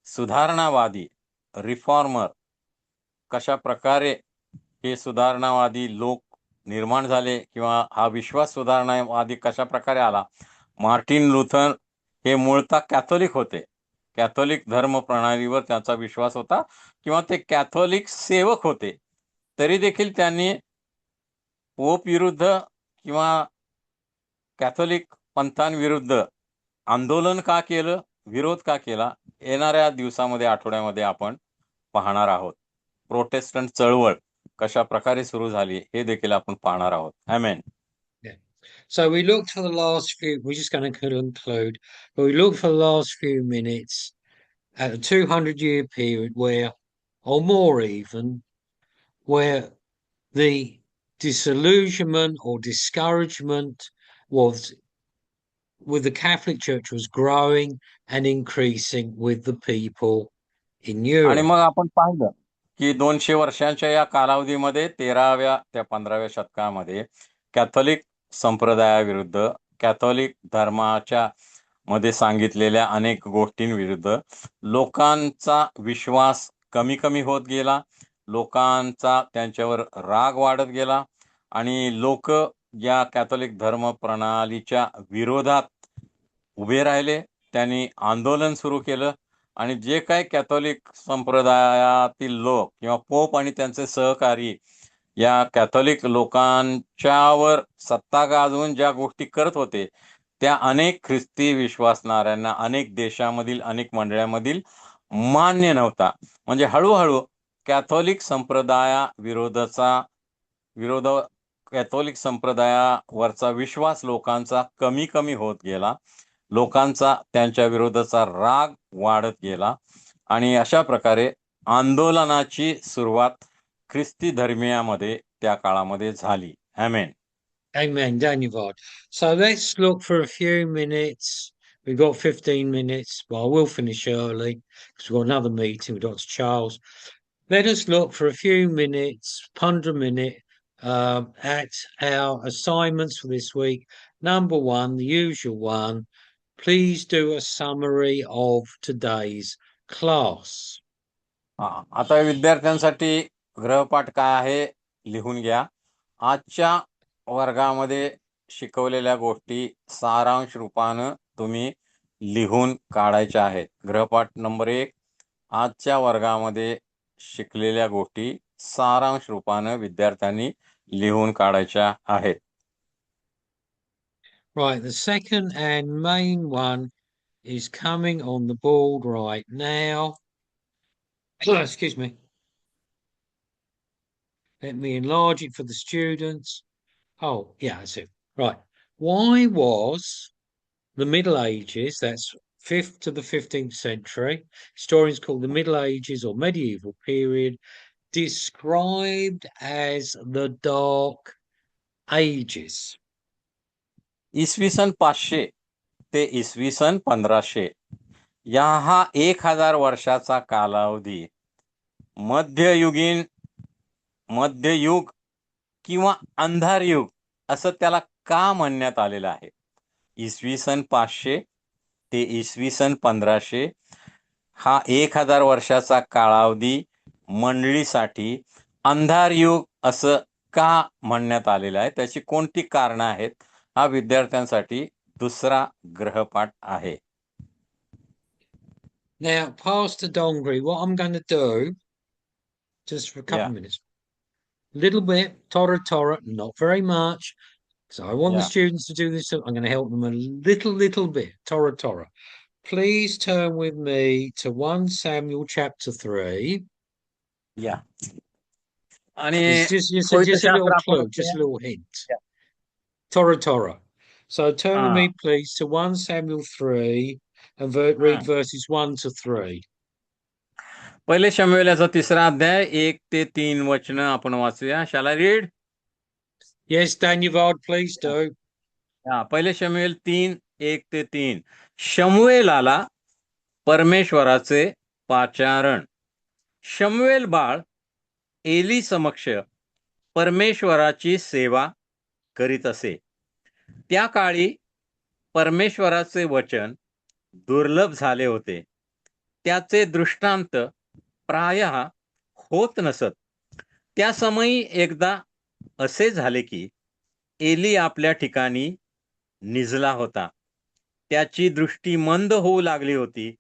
सुधारणावादी, रिफॉर्मर, कशा प्रकारे हे सुधारणावादी लोक निर्माण झाले किंवा हा विश्वास सुधारणावादी कशा प्रकारे आला. मार्टिन लुथर हे मूळतः कॅथोलिक होते. कॅथोलिक धर्म प्रणालीवर त्यांचा विश्वास होता किंवा ते कॅथोलिक सेवक होते. तरी देखील त्यांनी पोप विरुद्ध किंवा कॅथोलिक पंथांविरुद्ध आंदोलन का केलं, विरोध का केला, येणाऱ्या दिवसामध्ये, आठवड्यामध्ये आपण पाहणार आहोत. प्रोटेस्टंट चळवळ कशा प्रकारे सुरू झाली हे देखील आपण पाहणार आहोत. आमेन. So we looked for the last few, we're just going to conclude, but we looked for the last few minutes at a 200-year period where, or more even, where the disillusionment or discouragement was with the Catholic Church was growing and increasing with the people in आणि Europe. मग आपण पाहिलं की 200 वर्षांच्या या कालावधीमध्ये 13व्या ते 15व्या शतकामध्ये कॅथोलिक संप्रदायाविरुद्ध, कॅथोलिक धर्माच्या मध्ये सांगितलेल्या अनेक गोष्टींविरुद्ध लोकांचा विश्वास कमी कमी होत गेला. लोकांचा त्यांच्यावर राग वाढत गेला आणि लोक या कॅथोलिक धर्म प्रणालीच्या विरोधात उभे राहिले. त्यांनी आंदोलन सुरू केलं आणि जे काही कॅथोलिक संप्रदायातील लोक किंवा पोप आणि त्यांचे सहकारी या कॅथोलिक लोकांच्यावर सत्ता गाजवून ज्या गोष्टी करत होते त्या अनेक ख्रिस्ती विश्वासणाऱ्यांना अनेक देशामधील अनेक मंडळामधील मान्य नव्हता. म्हणजे हळूहळू कॅथोलिक कॅथोलिक संप्रदायावरचा विश्वास लोकांचा कमी कमी होत गेला. लोकांचा त्यांच्या विरोधाचा राग वाढत गेला आणि अशा प्रकारे आंदोलनाची सुरुवात ख्रिस्ती धर्मियामध्ये त्या काळामध्ये झाली. आमेन. Amen, Daniel. So let's look for a few minutes. We've got 15 minutes. Well, we'll finish early because we've got another meeting with Dr. Charles. Let us look for a few minutes, ponder a minute, at our assignments for this week. Number one, the usual one. Please do a summary of today's class. आता विद्यार्थ्यांसाठी गृहपाठ काय आहे लिहून घ्या. आजच्या वर्गामध्ये शिकवलेल्या गोष्टी सारांश रूपानं तुम्ही लिहून काढायच्या आहेत. गृहपाठ नंबर 1, आजच्या वर्गामध्ये शिकलेल्या गोष्टी सारांश रूपानं विद्यार्थ्यांनी लिहून काढायच्या आहेत. Right, the second and main one is coming on the board right now. Excuse me. Let me enlarge it for the students. Oh, yeah, that's it. Right. Why was the Middle Ages, that's 5th to the 15th century, historians call the Middle Ages or medieval period, described as the Dark Ages? इसवी सन 500 ते इसवी सन 1500 या हा 1000 वर्षाचा कालावधी मध्ययुग किंवा अंधार युग असं त्याला का म्हणण्यात आलेलं आहे. इसवी सन 500 ते इसवी सन 1500 हा 1000 वर्षाचा कालावधी मंडळीसाठी अंधार युग असं का म्हणण्यात आलेलं आहे, त्याची कोणती कारणं आहेत, हा विद्यार्थ्यांसाठी दुसरा गृहपाठ आहे. Now, Pastor Dongri, what I'm going to do, just for a couple of minutes, little bit, Torah, not very much, so I want the students to do this. I'm going to help them a little bit, Torah. Please turn with me to 1 Samuel chapter 3. Yeah. आणि It's just a little clue, just a little hint. Torah. So turn with me, please, to 1 Samuel 3 and read verses 1 to 3. पहिले शमूएलाचा 3रा अध्याय 1 ते 3 वचन आपण वाचूया. Shall I read? Yes, Daniel, please do. पहिले शमूएल 3 1 ते 3. शमूएलाला परमेश्वराचे पाचारण. शमूएल बाळ एली समक्ष परमेश्वराची सेवा करीत असे. त्या काळी परमेश्वराचे वचन दुर्लभ झाले होते. त्याचे दृष्टांत प्रायः होत नसत. त्या समयी एकदा असे झाले की एली आपल्या ठिकाणी निजला होता. त्याची दृष्टी मंद होऊ लागली होती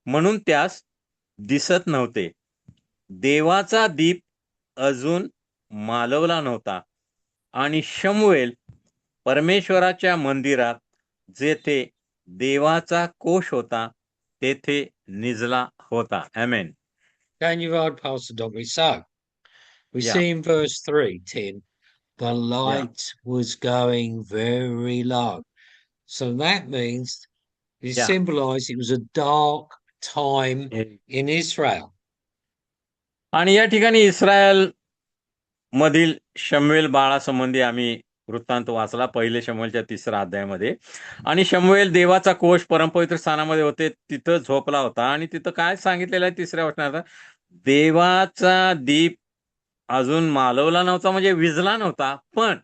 म्हणून त्यास दिसत नव्हते. देवाचा दीप अजून मालवला नव्हता आणि शमूएल परमेश्वराच्या मंदिरात जेथे देवाचा कोश होता तेथे निजला होता. आमेन. Daniel, Pastor Dongri. So we see in verse 3, Tim, the light was going very low. So that means it symbolized it was a dark time in Israel. आणि या ठिकाणी इस्रायल मधील शमूएल बाळासंबंधी आम्ही वृत्तांत वाचला पहिले शमूएलच्या 3रा अध्यायामध्ये. आणि शमूएल देवाचा कोश परमपवित्र स्थानामध्ये होते, तिथं झोपला होता. आणि तिथं काय सांगितलेलं आहे 3ऱ्या वचनात, देवाचा दीप अजून मालवला नव्हता, म्हणजे विझला नव्हता, पण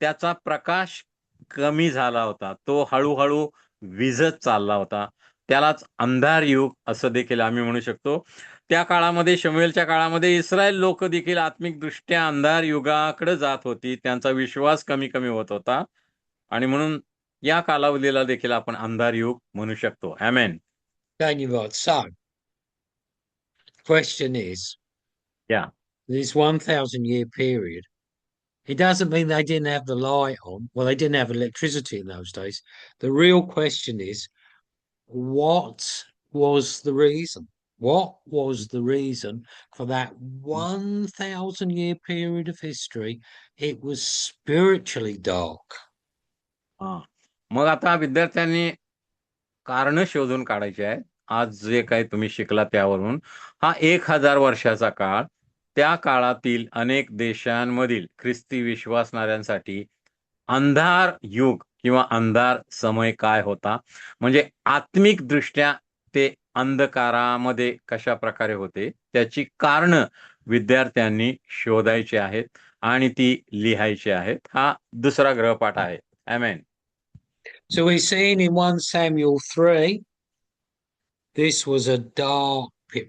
त्याचा प्रकाश कमी झाला होता. तो हळूहळू विझत चालला होता. त्यालाच अंधार युग असं देखील आम्ही म्हणू शकतो. त्या काळामध्ये शमूएलच्या काळामध्ये इस्रायल लोक देखील आत्मिकदृष्ट्या अंधार युगाकडे जात होती. त्यांचा विश्वास कमी कमी होत होता आणि म्हणून या कालावधीला देखील आपण अंधार युग म्हणू शकतो. आमेन. So, question is, this 1,000-year period, It doesn't mean they didn't have the light on. Well, they didn't have electricity in those days. The real question is, what was the reason? What was the reason for that 1,000 year period of history? It was spiritually dark. हा. मग आता विद्यार्थ्यांनी कारण शोधून काढायची आहेत. आज जे काही तुम्ही शिकला त्यावरून हा 1000 वर्षाचा काळ, त्या काळातील अनेक देशांमधील ख्रिस्ती विश्वासणाऱ्यांसाठी अंधार युग किंवा अंधार समय काय होता, म्हणजे आत्मिक दृष्ट्या ते अंधकारामध्ये कशा प्रकारे होते, त्याची कारण विद्यार्थ्यांनी शोधायची आहेत आणि ती लिहायची आहेत. हा दुसरा गृहपाठ आहे. आमेन. So we've seen in 1 Samuel 3, this was a dark pit.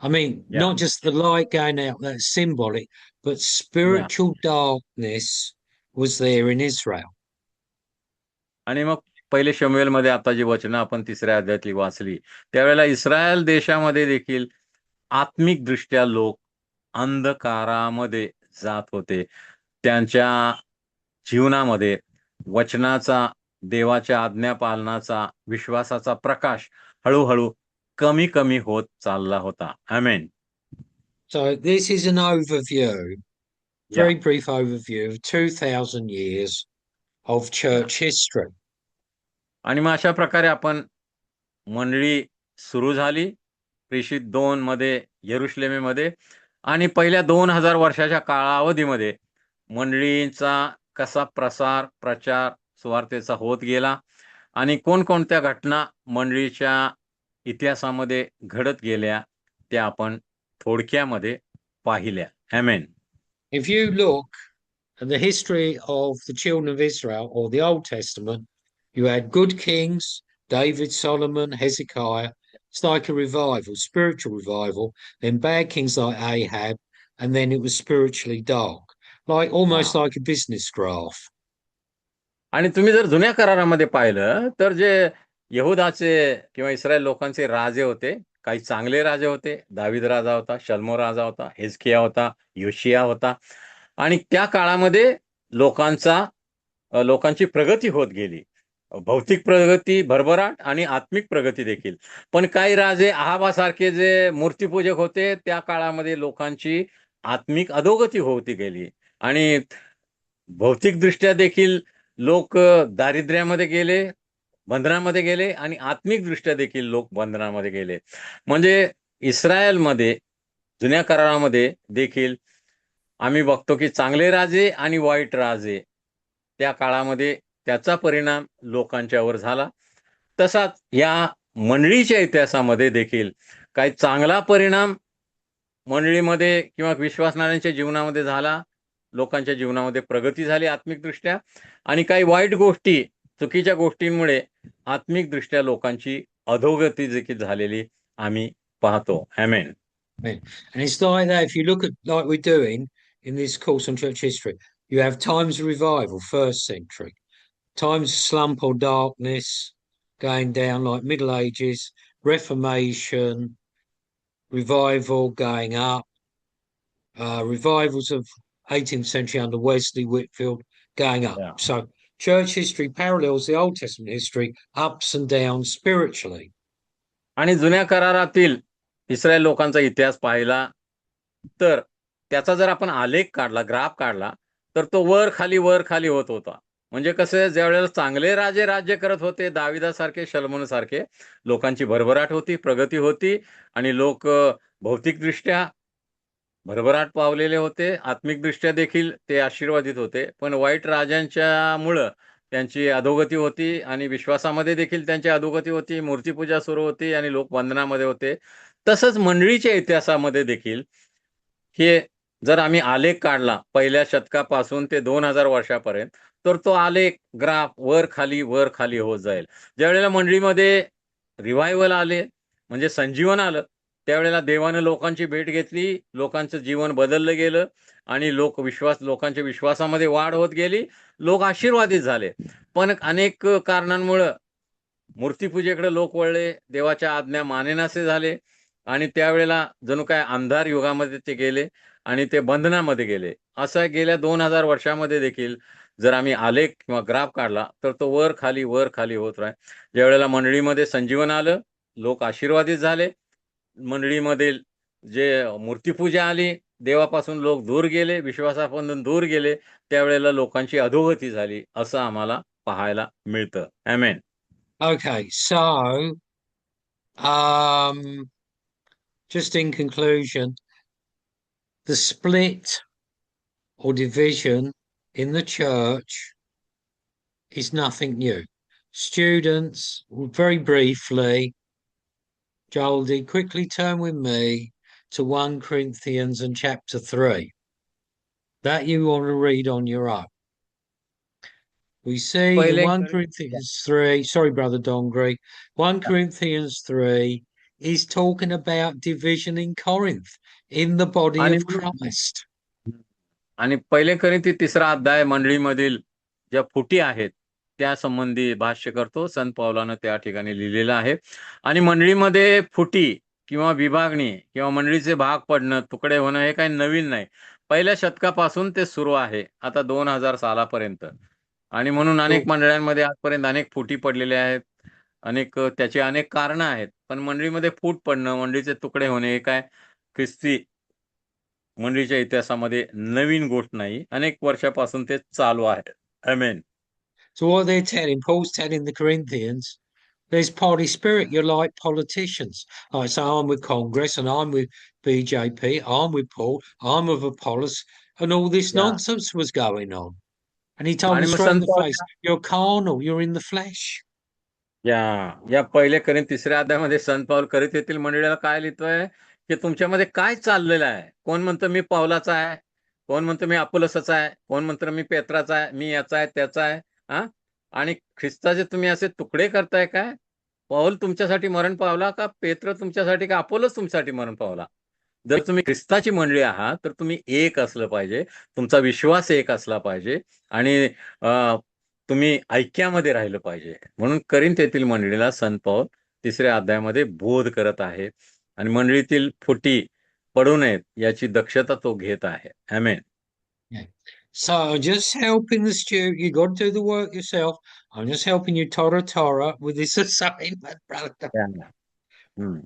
I mean, Yeah. not just the light going out, that's symbolic, but spiritual darkness was there in Israel. आणि मग पहिले शमूएलमध्ये आता जी वचनं आपण 3ऱ्या अध्यायातली वाचली, त्यावेळेला इस्रायल देशामध्ये देखील आत्मिक दृष्ट्या लोक अंधकारामध्ये जात होते. त्यांच्या जीवनामध्ये वचनाचा, देवाच्या आज्ञा पालनाचा, विश्वासाचा प्रकाश हळूहळू कमी कमी होत चालला होता. आमेन. So this is an overview, very brief overview of 2,000 years of church history. आणि मग अशा प्रकारे आपण मंडळी सुरू झाली प्रेषित 2 मध्ये यरुशलेमेमध्ये, आणि पहिल्या 2000 वर्षाच्या कालावधीमध्ये मंडळींचा कसा प्रसार प्रचार सुवार्तेचा होत गेला आणि कोणकोणत्या घटना मंडळीच्या इतिहासामध्ये घडत गेल्या त्या आपण थोडक्यामध्ये पाहिल्या. आमेन. If you look at the history of the children of Israel or the Old Testament, you had good kings, David, Solomon, Hezekiah. It's like a revival, spiritual revival. Then bad kings like Ahab, and then it was spiritually dark, like almost like a business graph. आणि तुम्ही जर जुन्या करारामध्ये पाहिलं तर जे यहुदाचे किंवा Israel लोकांचे राजे होते, काही चांगले राजे होते. दावीद राजा होता, शल्मो राजा होता, हिजकिया होता, योशिया होता, आणि त्या काळामध्ये लोकांची प्रगती होत गेली. भौतिक प्रगती, भरभराट आणि आत्मिक प्रगती देखील. पण काही राजे आहाबासारखे जे मूर्तीपूजक होते, त्या काळामध्ये लोकांची आत्मिक अधोगती होती गेली आणि भौतिकदृष्ट्या देखील लोक दारिद्र्यामध्ये गेले, बंधनामध्ये गेले, आणि आत्मिकदृष्ट्या देखील लोक बंधनामध्ये गेले. म्हणजे इस्रायलमध्ये जुन्या करारामध्ये देखील आम्ही बघतो की चांगले राजे आणि वाईट राजे, त्या काळामध्ये त्याचा परिणाम लोकांच्यावर झाला. तसाच या मंडळीच्या इतिहासामध्ये देखील काही चांगला परिणाम मंडळीमध्ये किंवा विश्वासणाऱ्यांच्या जीवनामध्ये झाला, लोकांच्या जीवनामध्ये प्रगती झाली आत्मिकदृष्ट्या, आणि काही वाईट गोष्टी, चुकीच्या गोष्टींमुळे आत्मिकदृष्ट्या लोकांची अधोगती देखील झालेली आम्ही पाहतो. आमेन. And it's like that. If you look at like we're doing in this course on church history, you have times of revival, 1st century, times of slump or darkness, going down like Middle Ages, Reformation, revival going up, revivals of 18th century under Wesley, Whitfield going up. Yeah. So church history parallels the Old Testament history, ups and downs spiritually. आणि जुन्या करारातील Israel लोकांचा इतिहास पाहिला तर त्याचा जर आपण आलेख काढला, ग्राफ काढला, तर तो वर खाली होत होता. म्हणजे कसं, ज्या वेळेला चांगले राजे राज्य करत होते, दाविदासारखे, शल्मोनसारखे, लोकांची भरभराट होती, प्रगती होती, आणि लोक भौतिकदृष्ट्या भरभराट पावलेले होते, आत्मिकदृष्ट्या देखील ते आशीर्वादित होते. पण वाईट राजांच्या मुळे त्यांची अधोगती होती आणि विश्वासामध्ये देखील त्यांची अधोगती होती, मूर्तीपूजा सुरू होती आणि लोक बंधनामध्ये होते. तसंच मंडळीच्या इतिहासामध्ये देखील हे जर आम्ही आलेख काढला पहिल्या शतकापासून ते 2000 वर्षापर्यंत, तर तो आलेख ग्राफ वर खाली होत जाईल. ज्यावेळेला मंडळीमध्ये रिव्हायवल आले, म्हणजे संजीवन आलं, त्यावेळेला देवानं लोकांची भेट घेतली, लोकांचं जीवन बदललं गेलं आणि लोकांच्या विश्वासामध्ये वाढ होत गेली, लोक आशीर्वादित झाले. पण अनेक कारणांमुळे मूर्तीपूजेकडे लोक वळले, देवाच्या आज्ञा मानेनासे झाले, आणि त्यावेळेला जणू काय अंधार युगामध्ये ते गेले आणि ते बंधनामध्ये गेले. असं गेल्या 2000 वर्षामध्ये देखील जर आम्ही आलेख किंवा ग्राफ काढला तर तो वर खाली होत राहील. ज्यावेळेला मंडळीमध्ये संजीवन आलं, लोक आशीर्वादित झाले. मंडळीमधील जे मूर्तीपूजा आली, देवापासून लोक दूर गेले, विश्वासापासून दूर गेले, त्यावेळेला लोकांची अधोगती झाली, असं आम्हाला पाहायला मिळतं. आमेन. Okay, so um, just in conclusion, the split or division in the church is nothing new. Students, very briefly, Joldy, quickly turn with me to 1 Corinthians and chapter 3. That you want to read on your own. We see in पहिले 1 Corinthians 3, sorry, Brother Dongri, 1 Corinthians 3 is talking about division in Corinth, in the body आणि of Christ. आणि पहिले करिंथी 3रा अध्याय मंडळीमधील ज्या फुटी आहेत त्या संबंधी भाष्य करतो. संत पौलानं त्या ठिकाणी लिहिलेलं आहे. आणि मंडळीमध्ये फुटी किंवा विभागणी किंवा मंडळीचे भाग पडणं, तुकडे होणं हे काही नवीन नाही. पहिल्या शतकापासून ते सुरू आहे, आता 2000 सालापर्यंत. आणि म्हणून अनेक मंडळांमध्ये आजपर्यंत अनेक फुटी पडलेल्या आहेत. त्याची अनेक कारणं आहेत. पण मंडळीमध्ये फूट पडणं, मंडळीचे तुकडे होणे हे काय ख्रिस्ती मंडळीच्या इतिहासामध्ये नवीन गोष्ट नाही. अनेक वर्षापासून ते चालू आहे. आमेन. So what they're telling, Paul's telling the Corinthians, there's party spirit. You're like politicians. Like, so I'm with Congress and I'm with BJP, I'm with Paul, I'm with Apollos, and all this या nonsense was going on. And he told आणि them मग straight in Sant the Paul face, you're carnal, you're in the flesh. या या पहिले करीन 3ऱ्या अध्यायामध्ये संत पाऊल करीत येथील मंडळीला काय लिहितोय की तुमच्यामध्ये काय चाललेलं आहे. कोण म्हणतं मी पावलाचा आहे, कोण म्हणतं मी अपोलोसाचा आहे, कोण म्हणतं मी पेत्राचा आहे, मी याचा आहे त्याचा आहे. हा आणि ख्रिस्ताचे तुम्ही असे तुकडे करताय काय? पाऊल तुमच्यासाठी मरण पावला का? पेत्र तुमच्यासाठी का? अपोलोस तुमच्यासाठी मरण पावला? जर तुम्ही ख्रिस्ताची मंडळी आहात तर तुम्ही एक असलं पाहिजे, तुमचा विश्वास एक असला पाहिजे आणि तुम्ही ऐक्यामध्ये राहिलं पाहिजे. म्हणून करिंथ येथील मंडळीला संत पौल 3ऱ्या अध्यायामध्ये बोध करत आहे आणि मंडळीतील फुटी पडू नयेत याची दक्षता तो घेत आहे. आमेन. Yeah. So just helping the student, you got to do the work yourself. I'm just helping you Torah with this assignment, brother. हम्म.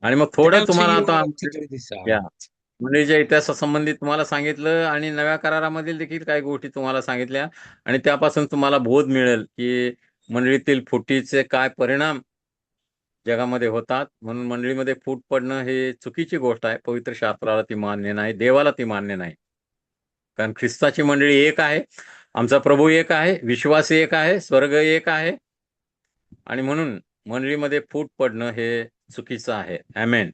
आणि मग थोडं Down to तुम्हाला you आता all to do this या assignment. मंडळीच्या इतिहासासंबंधी तुम्हाला सांगितलं आणि नव्या करारामधील देखील काही गोष्टी तुम्हाला सांगितल्या आणि त्यापासून तुम्हाला बोध मिळेल की मंडळीतील फुटीचे काय परिणाम जगामध्ये होतात. म्हणून मंडळीमध्ये फूट पडणं हे चुकीची गोष्ट आहे. पवित्र शास्त्राला ती मान्य नाही, देवाला ती मान्य नाही. कारण ख्रिस्ताची मंडळी एक आहे, आमचा प्रभू एक आहे, विश्वास एक आहे, स्वर्ग एक आहे. आणि म्हणून मंडळीमध्ये फूट पडणं हे चुकीचं आहे. आमेन.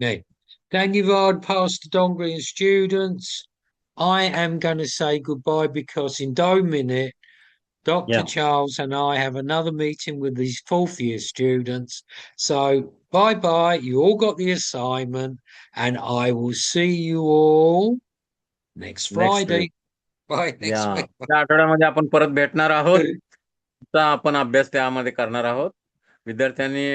Yeah. Thank you, Vard, Pastor Dongri and students. I am going to say goodbye because in a minute, Dr. Yeah. Charles and I have another meeting with these fourth year students. So bye bye. You all got the assignment, and I will see you all next next Friday. Week. Bye या next week. त्या आठवड्यामध्ये आपण परत भेटणार आहोत. आपण अभ्यास त्यामध्ये करणार आहोत. विद्यार्थ्यांनी